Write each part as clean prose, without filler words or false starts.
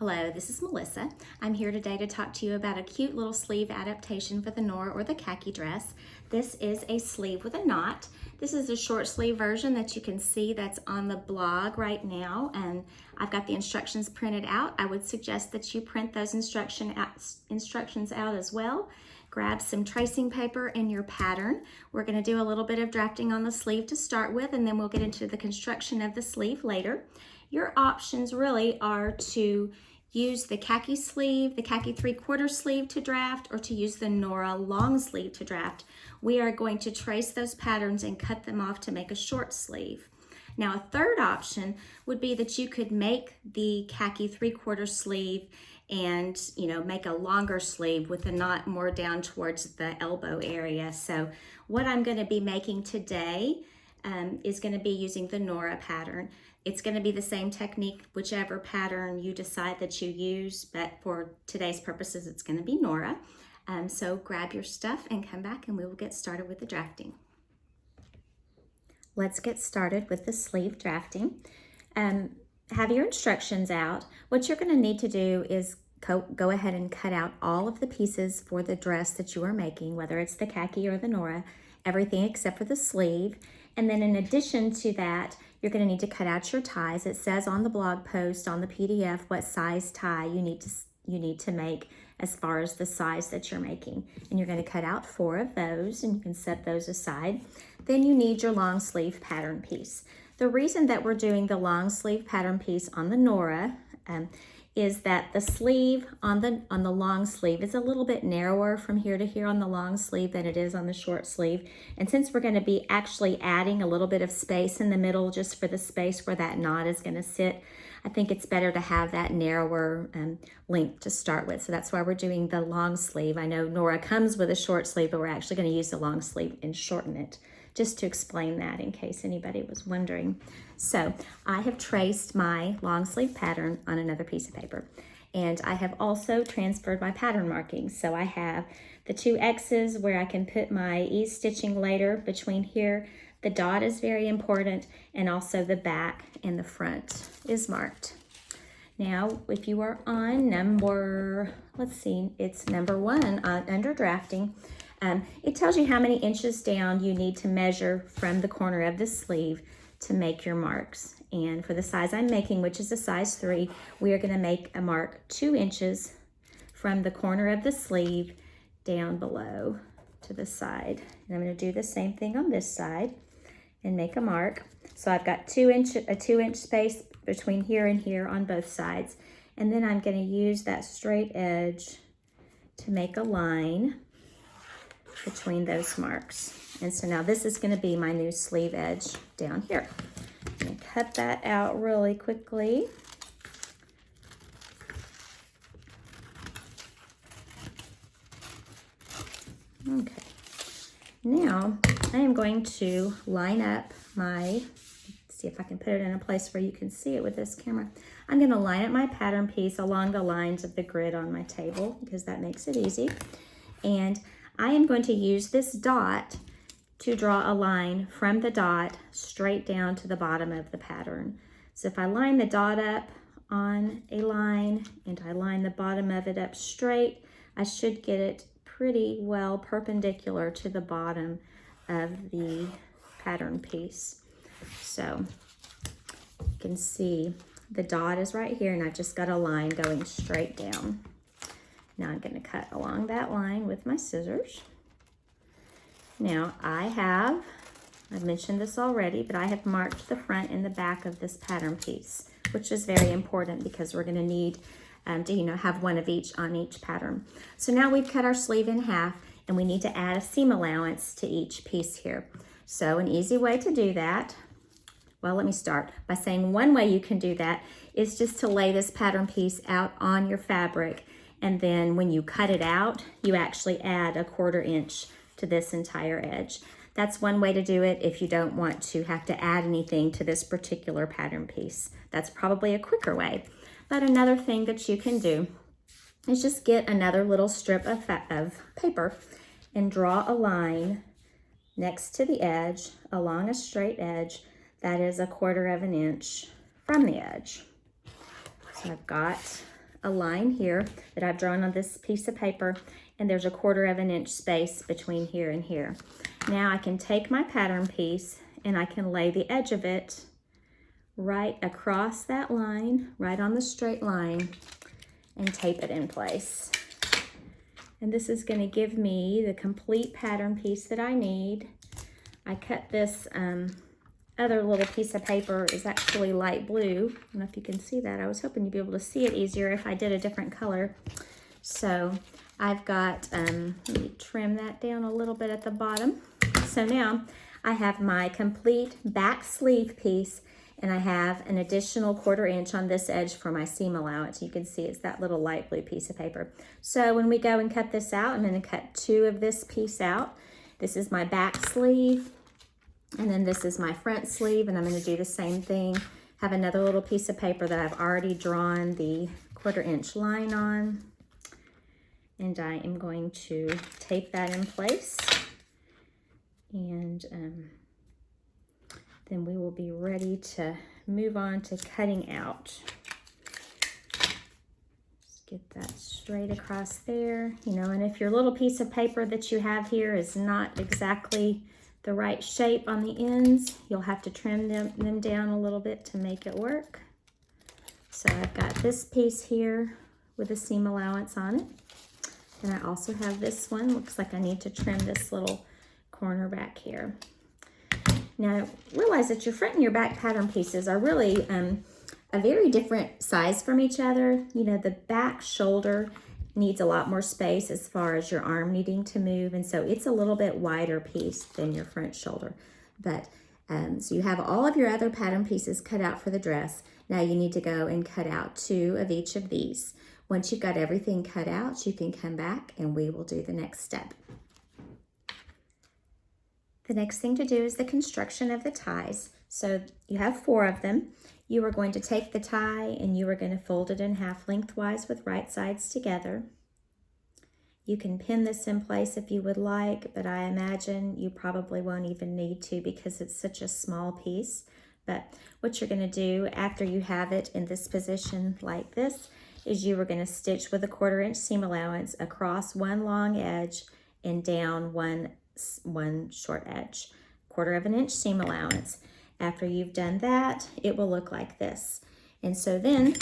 Hello, this is Melissa. I'm here today to talk to you about a cute little sleeve adaptation for the Nora or the Kaki dress. This is a sleeve with a knot. This is a short sleeve version that you can see that's on the blog right now, and I've got the instructions printed out. I would suggest that you print those instructions out as well. Grab some tracing paper and your pattern. We're going to do a little bit of drafting on the sleeve to start with, and then we'll get into the construction of the sleeve later. Your options really are to use the Kaki sleeve, the Kaki 3/4 sleeve to draft, or to use the Nora long sleeve to draft. We are going to trace those patterns and cut them off to make a short sleeve. Now, a third option would be that you could make the Kaki 3/4 sleeve and make a longer sleeve with the knot more down towards the elbow area. So what I'm going to be making today is going to be using the Nora pattern. It's going to be the same technique, whichever pattern you decide that you use, but for today's purposes, it's going to be Nora. So grab your stuff and come back and we will get started with the drafting. Let's get started with the sleeve drafting. Have your instructions out. What you're going to need to do is go ahead and cut out all of the pieces for the dress that you are making, whether it's the Kaki or the Nora, everything except for the sleeve. And then in addition to that, you're going to need to cut out your ties. It says on the blog post, on the PDF, what size tie you need to make as far as the size that you're making. And you're going to cut out 4 of those, and you can set those aside. Then you need your long sleeve pattern piece. The reason that we're doing the long sleeve pattern piece on the Nora is that the sleeve on the long sleeve is a little bit narrower from here to here on the long sleeve than it is on the short sleeve. And since we're going to be actually adding a little bit of space in the middle just for the space where that knot is going to sit, I think it's better to have that narrower length to start with. So that's why we're doing the long sleeve. I know Nora comes with a short sleeve, but we're actually going to use the long sleeve and shorten it, just to explain that in case anybody was wondering. So I have traced my long sleeve pattern on another piece of paper, and I have also transferred my pattern markings. So I have the 2 X's where I can put my ease stitching later between here. The dot is very important, and also the back and the front is marked. Now, if you are on number, it's number 1 under drafting, it tells you how many inches down you need to measure from the corner of the sleeve to make your marks. And for the size I'm making, which is a size 3, we are going to make a mark 2 inches from the corner of the sleeve down below to the side. And I'm going to do the same thing on this side and make a mark. So I've got a 2-inch space between here and here on both sides. And then I'm going to use that straight edge to make a line between those marks. And so now this is going to be my new sleeve edge down here. I'm going to cut that out really quickly. Okay. Now I am going to line up see if I can put it in a place where you can see it with this camera. I'm going to line up my pattern piece along the lines of the grid on my table because that makes it easy. And I am going to use this dot to draw a line from the dot straight down to the bottom of the pattern. So if I line the dot up on a line and I line the bottom of it up straight, I should get it pretty well perpendicular to the bottom of the pattern piece. So you can see the dot is right here, and I've just got a line going straight down. Now I'm going to cut along that line with my scissors. Now I've mentioned this already, but I have marked the front and the back of this pattern piece, which is very important because we're going to need to have one of each on each pattern. So now we've cut our sleeve in half, and we need to add a seam allowance to each piece here. So an easy way to do that, well, let me start by saying one way you can do that is just to lay this pattern piece out on your fabric, and then when you cut it out, you actually add a 1/4 inch to this entire edge. That's one way to do it if you don't want to have to add anything to this particular pattern piece. That's probably a quicker way. But another thing that you can do is just get another little strip of paper and draw a line next to the edge along a straight edge that is a 1/4 inch from the edge. So I've got a line here that I've drawn on this piece of paper, and there's a 1/4 inch space between here and here. Now I can take my pattern piece and I can lay the edge of it right across that line, right on the straight line, and tape it in place. And this is going to give me the complete pattern piece that I need. I cut this other little piece of paper is actually light blue. I don't know if you can see that. I was hoping you'd be able to see it easier if I did a different color. So I've got, let me trim that down a little bit at the bottom. So now I have my complete back sleeve piece, and I have an additional 1/4 inch on this edge for my seam allowance. You can see it's that little light blue piece of paper. So when we go and cut this out, I'm going to cut 2 of this piece out. This is my back sleeve, and then this is my front sleeve, and I'm going to do the same thing. Have another little piece of paper that I've already drawn the 1/4 inch line on, and I am going to tape that in place, and then we will be ready to move on to cutting out. Just get that straight across there, you know, and if your little piece of paper that you have here is not exactly the right shape on the ends, you'll have to trim them down a little bit to make it work. So I've got this piece here with a seam allowance on it. And I also have this one. Looks like I need to trim this little corner back here. Now, realize that your front and your back pattern pieces are really a very different size from each other. You know, the back shoulder needs a lot more space as far as your arm needing to move, and so it's a little bit wider piece than your front shoulder. But so you have all of your other pattern pieces cut out for the dress. Now you need to go and cut out 2 of each of these. Once you've got everything cut out, you can come back and we will do the next step. The next thing to do is the construction of the ties. So you have 4 of them. You are going to take the tie and you are going to fold it in half lengthwise with right sides together. You can pin this in place if you would like, but I imagine you probably won't even need to because it's such a small piece. But what you're going to do after you have it in this position like this is you are going to stitch with a 1/4 inch seam allowance across one long edge and down one short edge, 1/4 inch seam allowance. After you've done that, it will look like this. And so then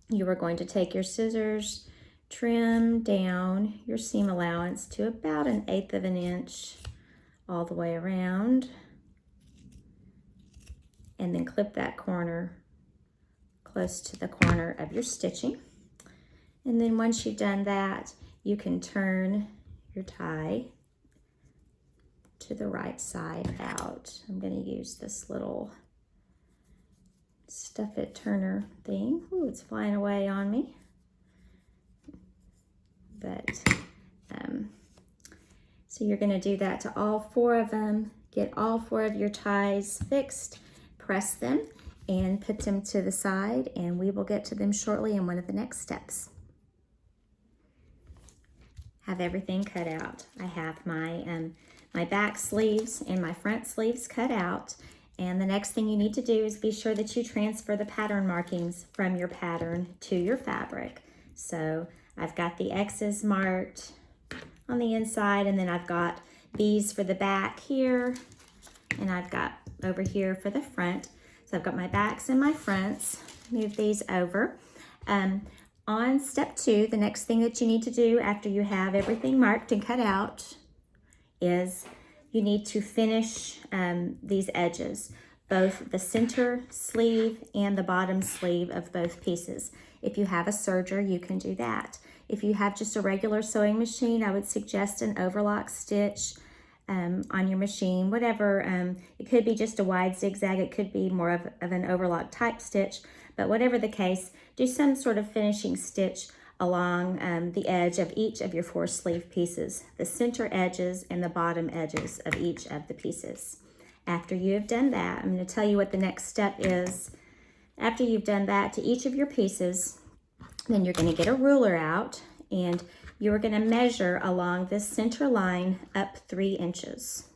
you are going to take your scissors, trim down your seam allowance to about 1/8 of an inch all the way around, and then clip that corner close to the corner of your stitching. And then once you've done that, you can turn your tie to the right side out. I'm going to use this little stuff it turner thing. Ooh, it's flying away on me. But so you're going to do that to all 4 of them. Get all 4 of your ties fixed, press them, and put them to the side, and we will get to them shortly in one of the next steps. Have everything cut out. I have my back sleeves and my front sleeves cut out, and the next thing you need to do is be sure that you transfer the pattern markings from your pattern to your fabric. So I've got the X's marked on the inside, and then I've got B's for the back here, and I've got over here for the front. So I've got my backs and my fronts. Move these over. On step 2, the next thing that you need to do after you have everything marked and cut out is you need to finish these edges, both the center sleeve and the bottom sleeve of both pieces. If you have a serger, you can do that. If you have just a regular sewing machine, I would suggest an overlock stitch on your machine, whatever. It could be just a wide zigzag, it could be more of an overlock type stitch, but whatever the case, do some sort of finishing stitch along the edge of each of your 4 sleeve pieces, the center edges and the bottom edges of each of the pieces. After you have done that, I'm going to tell you what the next step is. After you've done that to each of your pieces, then you're going to get a ruler out and you're going to measure along this center line up 3 inches.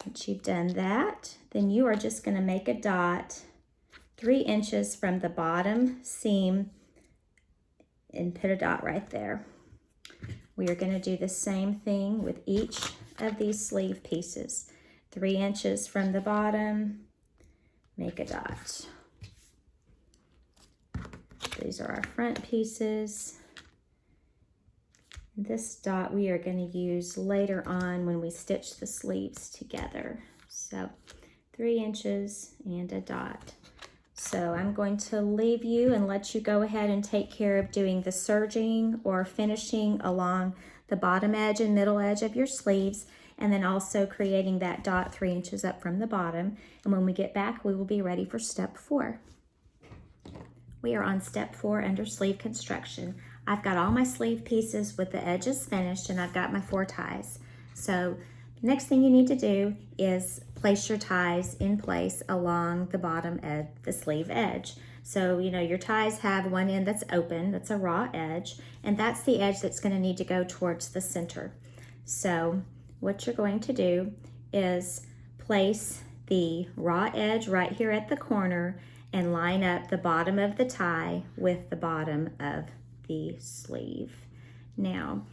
Once you've done that, then you are just going to make a dot 3 inches from the bottom seam and put a dot right there. We are going to do the same thing with each of these sleeve pieces. 3 inches from the bottom, make a dot. These are our front pieces. This dot we are going to use later on when we stitch the sleeves together. So 3 inches and a dot. So I'm going to leave you and let you go ahead and take care of doing the serging or finishing along the bottom edge and middle edge of your sleeves, and then also creating that dot 3 inches up from the bottom. And when we get back, we will be ready for step 4. We are on step 4 under sleeve construction. I've got all my sleeve pieces with the edges finished, and I've got my 4 ties. So the next thing you need to do is place your ties in place along the bottom of the sleeve edge. So, you know, your ties have one end that's open, that's a raw edge, and that's the edge that's going to need to go towards the center. So what you're going to do is place the raw edge right here at the corner and line up the bottom of the tie with the bottom of the sleeve. Now,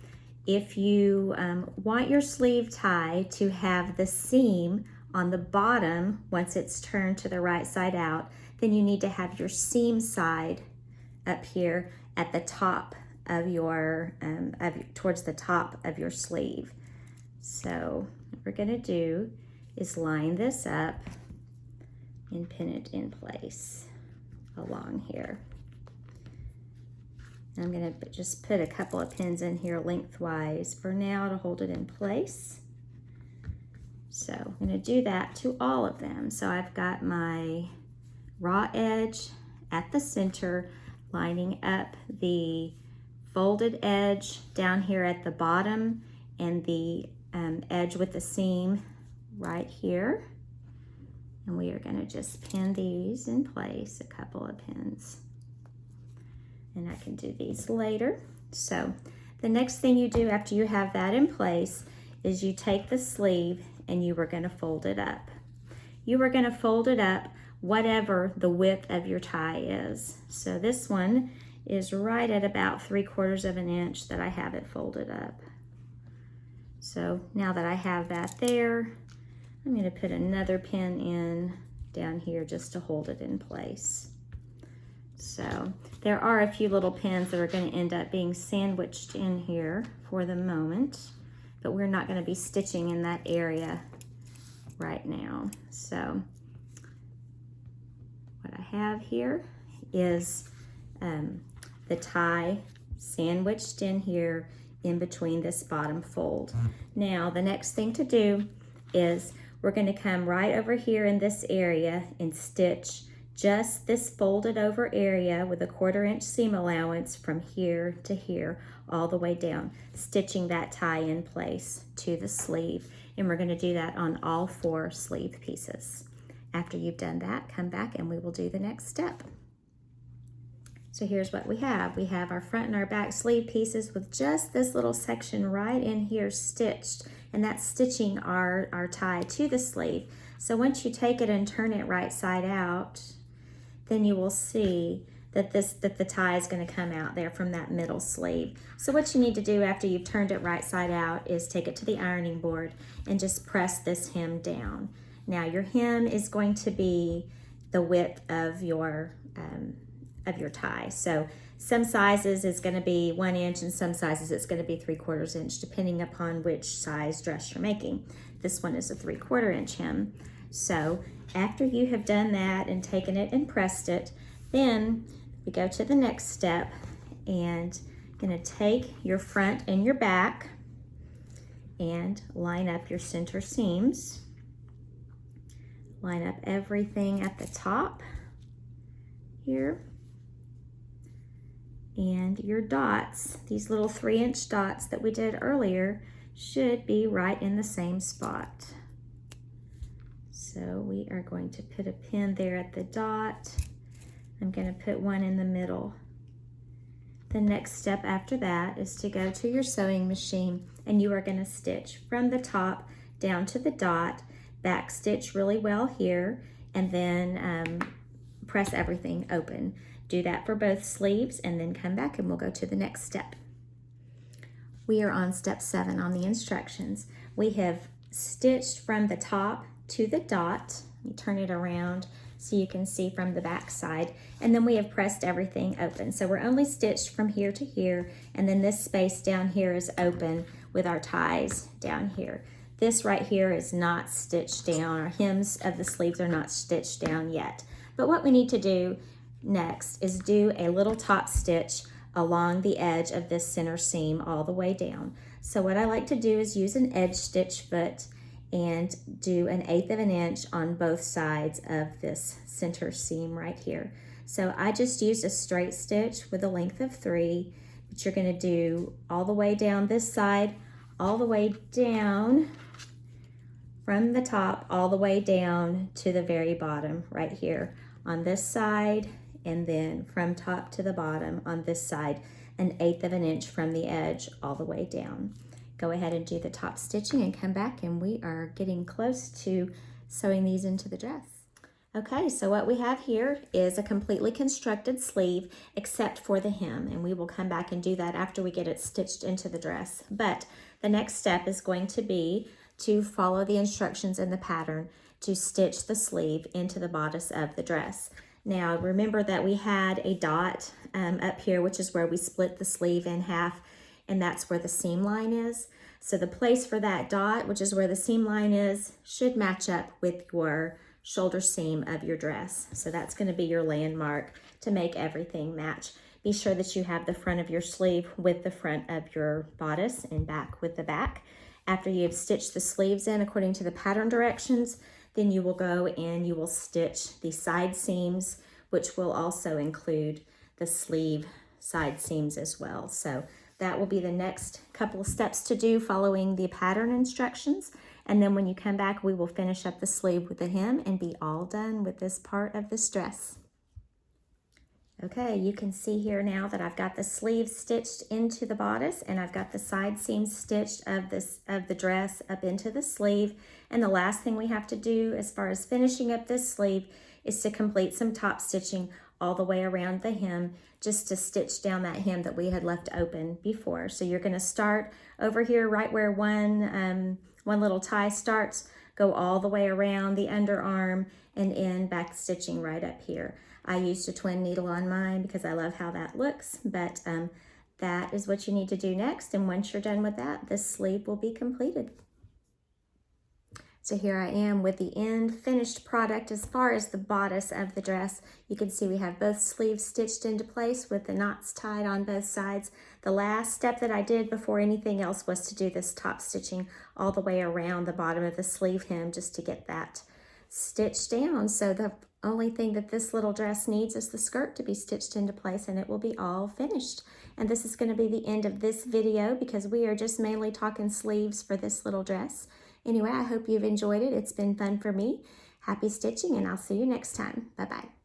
if you want your sleeve tie to have the seam on the bottom once it's turned to the right side out, then you need to have your seam side up here at the top of your, towards the top of your sleeve. So what we're gonna do is line this up and pin it in place along here. I'm gonna just put a couple of pins in here lengthwise for now to hold it in place. So I'm gonna do that to all of them. So I've got my raw edge at the center, lining up the folded edge down here at the bottom, and the edge with the seam right here. And we are gonna just pin these in place, a couple of pins. And I can do these later. So the next thing you do after you have that in place is you take the sleeve and you are gonna fold it up. You are gonna fold it up whatever the width of your tie is. So this one is right at about 3/4 of an inch that I have it folded up. So now that I have that there, I'm gonna put another pin in down here just to hold it in place. So there are a few little pins that are going to end up being sandwiched in here for the moment, but we're not going to be stitching in that area right now. So what I have here is the tie sandwiched in here in between this bottom fold. Now the next thing to do is we're going to come right over here in this area and stitch just this folded over area with a 1/4 inch seam allowance from here to here all the way down, stitching that tie in place to the sleeve. And we're going to do that on all 4 sleeve pieces. After you've done that, come back and we will do the next step. So here's what we have. We have our front and our back sleeve pieces with just this little section right in here stitched, and that's stitching our tie to the sleeve. So once you take it and turn it right side out, then you will see that the tie is going to come out there from that middle sleeve. So what you need to do after you've turned it right side out is take it to the ironing board and just press this hem down. Now your hem is going to be the width of your tie. So some sizes is going to be 1 inch, and some sizes it's going to be 3/4 inch, depending upon which size dress you're making. This one is a 3/4 inch hem. So after you have done that and taken it and pressed it, then we go to the next step, and gonna take your front and your back and line up your center seams. Line up everything at the top here. And your dots, these little 3-inch dots that we did earlier, should be right in the same spot. So we are going to put a pin there at the dot. I'm going to put one in the middle. The next step after that is to go to your sewing machine, and you are going to stitch from the top down to the dot, back stitch really well here, and then press everything open. Do that for both sleeves and then come back and we'll go to the next step. We are on step 7 on the instructions. We have stitched from the top to the dot. Let me turn it around so you can see from the back side. And then we have pressed everything open. So we're only stitched from here to here, and then this space down here is open with our ties down here. This right here is not stitched down. Our hems of the sleeves are not stitched down yet. But what we need to do next is do a little top stitch along the edge of this center seam all the way down. So what I like to do is use an edge stitch foot and do 1/8 of an inch on both sides of this center seam right here. So I just used a straight stitch with a length of 3, but you're going to do all the way down this side, all the way down from the top, all the way down to the very bottom right here on this side, and then from top to the bottom on this side, 1/8 of an inch from the edge all the way down. Go ahead and do the top stitching and come back, and we are getting close to sewing these into the dress. Okay, so what we have here is a completely constructed sleeve except for the hem, and we will come back and do that after we get it stitched into the dress. But the next step is going to be to follow the instructions in the pattern to stitch the sleeve into the bodice of the dress. Now remember that we had a dot up here, which is where we split the sleeve in half, and that's where the seam line is. So the place for that dot, which is where the seam line is, should match up with your shoulder seam of your dress. So that's going to be your landmark to make everything match. Be sure that you have the front of your sleeve with the front of your bodice and back with the back. After you've stitched the sleeves in according to the pattern directions, then you will go and you will stitch the side seams, which will also include the sleeve side seams as well. So that will be the next couple of steps to do following the pattern instructions. And then when you come back, we will finish up the sleeve with the hem and be all done with this part of this dress. Okay, you can see here now that I've got the sleeve stitched into the bodice, and I've got the side seams stitched of the dress up into the sleeve. And the last thing we have to do as far as finishing up this sleeve is to complete some top stitching all the way around the hem, just to stitch down that hem that we had left open before. So you're going to start over here right where one little tie starts, go all the way around the underarm and end back stitching right up here. I used a twin needle on mine because I love how that looks, but that is what you need to do next. And once you're done with that, this sleeve will be completed. So here I am with the end finished product. As far as the bodice of the dress, you can see we have both sleeves stitched into place with the knots tied on both sides. The last step that I did before anything else was to do this top stitching all the way around the bottom of the sleeve hem just to get that stitched down. So the only thing that this little dress needs is the skirt to be stitched into place, and it will be all finished. And this is going to be the end of this video because we are just mainly talking sleeves for this little dress. Anyway, I hope you've enjoyed it. It's been fun for me. Happy stitching, and I'll see you next time. Bye-bye.